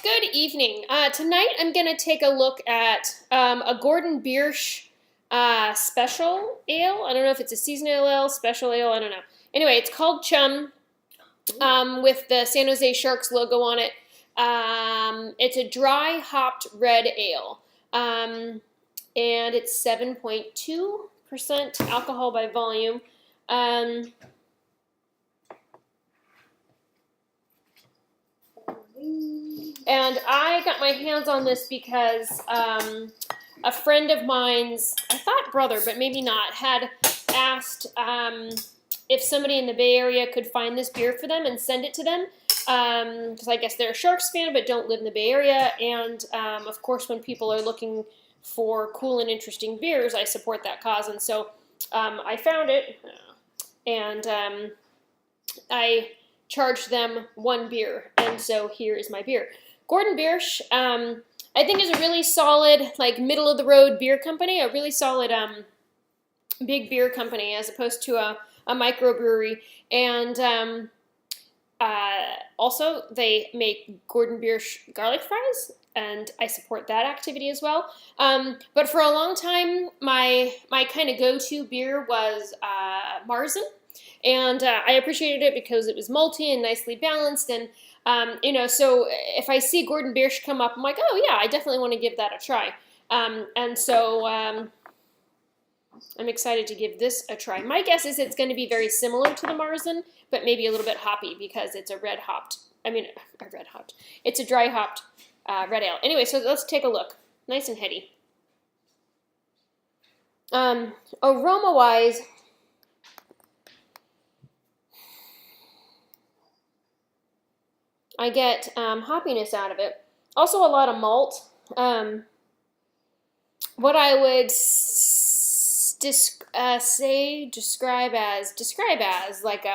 Good evening. Tonight I'm going to take a look at a Gordon Biersch special ale. I don't know if it's a seasonal ale, special ale, I don't know. Anyway, it's called Chum with the San Jose Sharks logo on it. It's a dry hopped red ale. And it's 7.2% alcohol by volume. And I got my hands on this because a friend of mine's, I thought brother, but maybe not, had asked if somebody in the Bay Area could find this beer for them and send it to them. Because I guess they're a Sharks fan but don't live in the Bay Area. And of course, when people are looking for cool and interesting beers, I support that cause. And so I found it, and I charged them one beer. And so here is my beer. Gordon Biersch, I think, is a really solid, like, middle-of-the-road beer company, a really solid big beer company as opposed to a microbrewery. And also, they make Gordon Biersch garlic fries, and I support that activity as well. But for a long time, my kind of go-to beer was Marzen. And I appreciated it because it was malty and nicely balanced. And, so if I see Gordon Biersch come up, I'm like, oh, yeah, I definitely want to give that a try. And so I'm excited to give this a try. My guess is it's going to be very similar to the Marzen, but maybe a little bit hoppy because it's a it's a dry hopped red ale. Anyway, so let's take a look. Nice and heady. Aroma-wise, I get hoppiness out of it. Also a lot of malt. What I would describe as like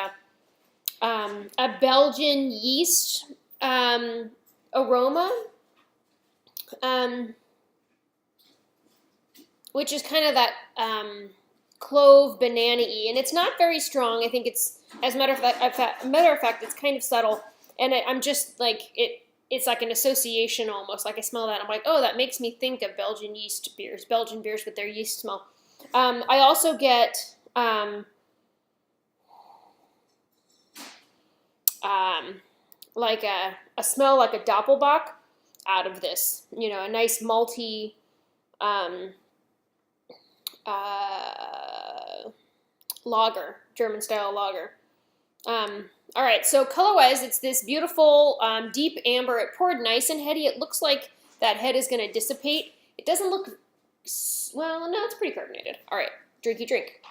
a Belgian yeast aroma, which is kind of that clove banana-y, and it's not very strong. I think it's, as a matter of fact, it's kind of subtle. And I'm just like, it's like an association almost. Like I smell that, I'm like, oh, that makes me think of Belgian beers with their yeast smell. I also get like a smell like a doppelbock out of this. You know, a nice malty lager, German style lager. All right, so color-wise, it's this beautiful deep amber. It poured nice and heady. It looks like that head is going to dissipate. It doesn't look, well, no, it's pretty carbonated. All right, drinky drink.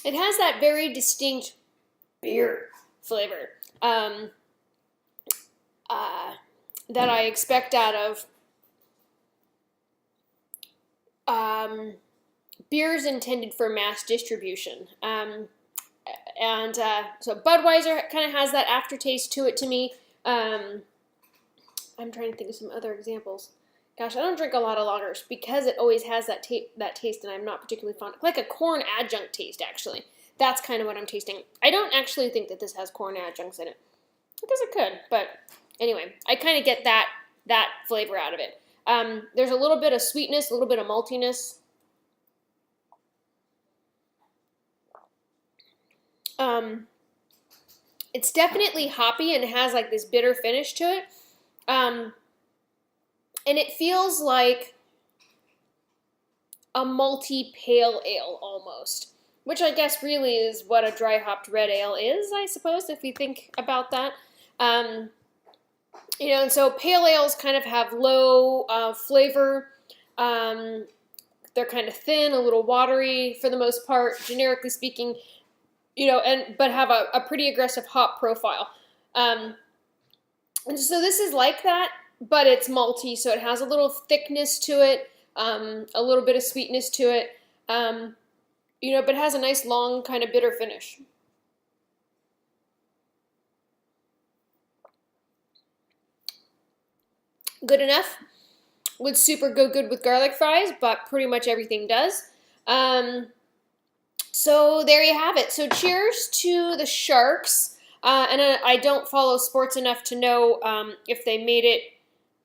It has that very distinct beer flavor that I expect out of beers intended for mass distribution. So Budweiser kind of has that aftertaste to it to me. I'm trying to think of some other examples. Gosh, I don't drink a lot of lagers because it always has that taste, and I'm not particularly fond. Like a corn adjunct taste, actually. That's kind of what I'm tasting. I don't actually think that this has corn adjuncts in it. I guess it could, but anyway, I kind of get that flavor out of it. There's a little bit of sweetness, a little bit of maltiness. It's definitely hoppy and it has like this bitter finish to it. And it feels like a malty pale ale almost, which I guess really is what a dry hopped red ale is, I suppose, if you think about that. And so pale ales kind of have low flavor. They're kind of thin, a little watery for the most part, generically speaking, but have a pretty aggressive hop profile. And so this is like that, but it's malty, so it has a little thickness to it, a little bit of sweetness to it, but it has a nice long kind of bitter finish. good enough. Would super go good with garlic fries, but pretty much everything does. So there you have it. So cheers to the Sharks. And I don't follow sports enough to know if they made it,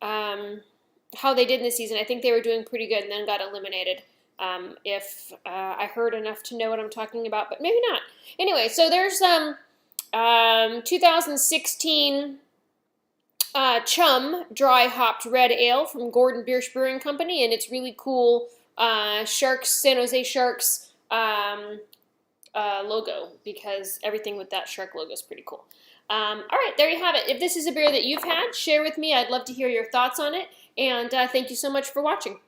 how they did in the season. I think they were doing pretty good and then got eliminated. If I heard enough to know what I'm talking about, but maybe not. Anyway, so there's 2016 Chum dry hopped red ale from Gordon Biersch Brewing Company, and it's really cool. Sharks, San Jose Sharks logo, because everything with that shark logo is pretty cool. All right, there you have it. If this is a beer that you've had, share with me. I'd love to hear your thoughts on it, and thank you so much for watching.